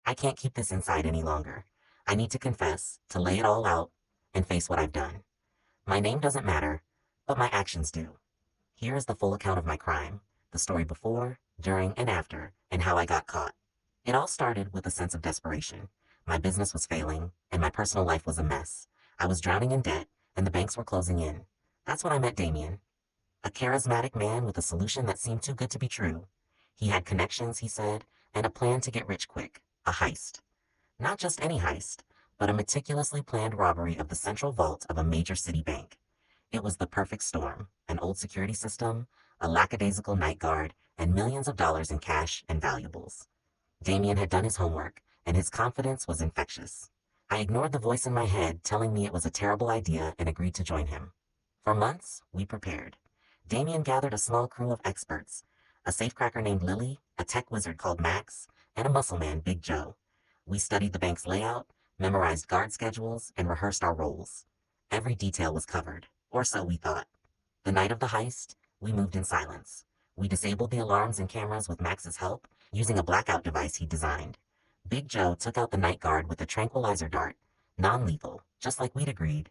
I can't keep this inside any longer. I need to confess, to lay it all out, and face what I've done. My name doesn't matter, but my actions do. Here is the full account of my crime, the story before, during, and after, and how I got caught. It all started with a sense of desperation. My business was failing, and my personal life was a mess. I was drowning in debt, and the banks were closing in. That's when I met Damien, a charismatic man with a solution that seemed too good to be true. He had connections, he said, and a plan to get rich quick. A heist. Not just any heist, but a meticulously planned robbery of the central vault of a major city bank. It was the perfect storm: an old security system, a lackadaisical night guard, and millions of dollars in cash and valuables. Damien had done his homework, and his confidence was infectious. I ignored the voice in my head telling me it was a terrible idea and agreed to join him. For months, we prepared. Damien gathered a small crew of experts: a safecracker named Lily, a tech wizard called Max, and a muscle man, Big Joe. We studied the bank's layout, memorized guard schedules, and rehearsed our roles. Every detail was covered, or so we thought. The night of the heist, we moved in silence. We disabled the alarms and cameras with Max's help, using a blackout device he designed. Big Joe took out the night guard with a tranquilizer dart, non-lethal, just like we'd agreed.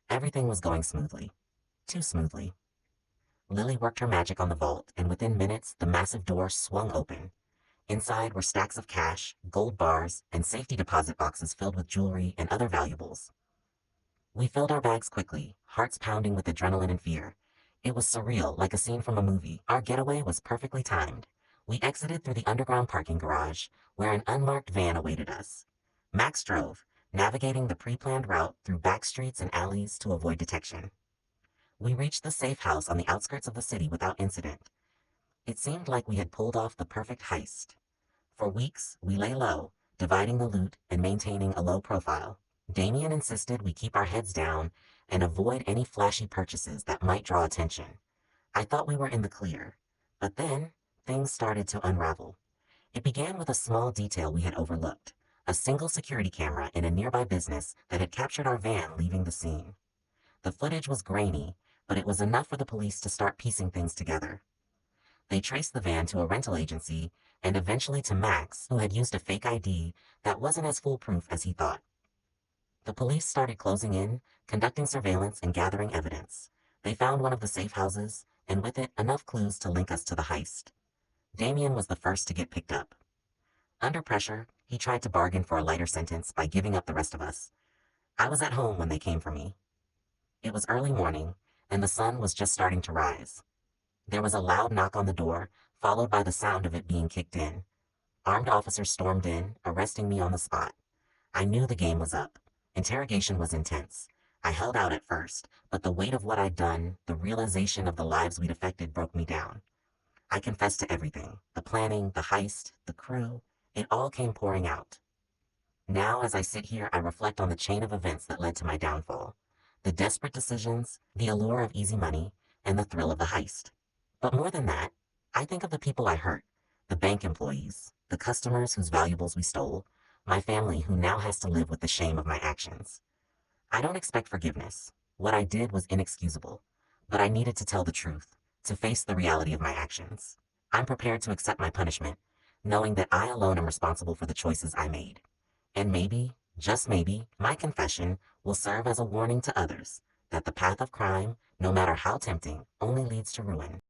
Everything was going smoothly. Too smoothly. Lily worked her magic on the vault, and within minutes, the massive door swung open. Inside were stacks of cash, gold bars, and safety deposit boxes filled with jewelry and other valuables. We filled our bags quickly, hearts pounding with adrenaline and fear. It was surreal, like a scene from a movie. Our getaway was perfectly timed. We exited through the underground parking garage, where an unmarked van awaited us. Max drove, navigating the pre-planned route through back streets and alleys to avoid detection. We reached the safe house on the outskirts of the city without incident. It seemed like we had pulled off the perfect heist. For weeks, we lay low, dividing the loot and maintaining a low profile. Damien insisted we keep our heads down and avoid any flashy purchases that might draw attention. I thought we were in the clear, but then things started to unravel. It began with a small detail we had overlooked: a single security camera in a nearby business that had captured our van leaving the scene. The footage was grainy, but it was enough for the police to start piecing things together. They traced the van to a rental agency and eventually to Max, who had used a fake ID that wasn't as foolproof as he thought. The police started closing in, conducting surveillance and gathering evidence. They found one of the safe houses, and with it, enough clues to link us to the heist. Damien was the first to get picked up. Under pressure, he tried to bargain for a lighter sentence by giving up the rest of us. I was at home when they came for me. It was early morning, and the sun was just starting to rise. There was a loud knock on the door, followed by the sound of it being kicked in. Armed officers stormed in, arresting me on the spot. I knew the game was up. Interrogation was intense. I held out at first, but the weight of what I'd done, the realization of the lives we'd affected, broke me down. I confessed to everything: the planning, the heist, the crew. It all came pouring out. Now, as I sit here, I reflect on the chain of events that led to my downfall. The desperate decisions, the allure of easy money, and the thrill of the heist. But more than that, I think of the people I hurt: the bank employees, the customers whose valuables we stole, my family who now has to live with the shame of my actions. I don't expect forgiveness. What I did was inexcusable, but I needed to tell the truth, to face the reality of my actions. I'm prepared to accept my punishment, knowing that I alone am responsible for the choices I made. And maybe, just maybe, my confession will serve as a warning to others that the path of crime, no matter how tempting, only leads to ruin.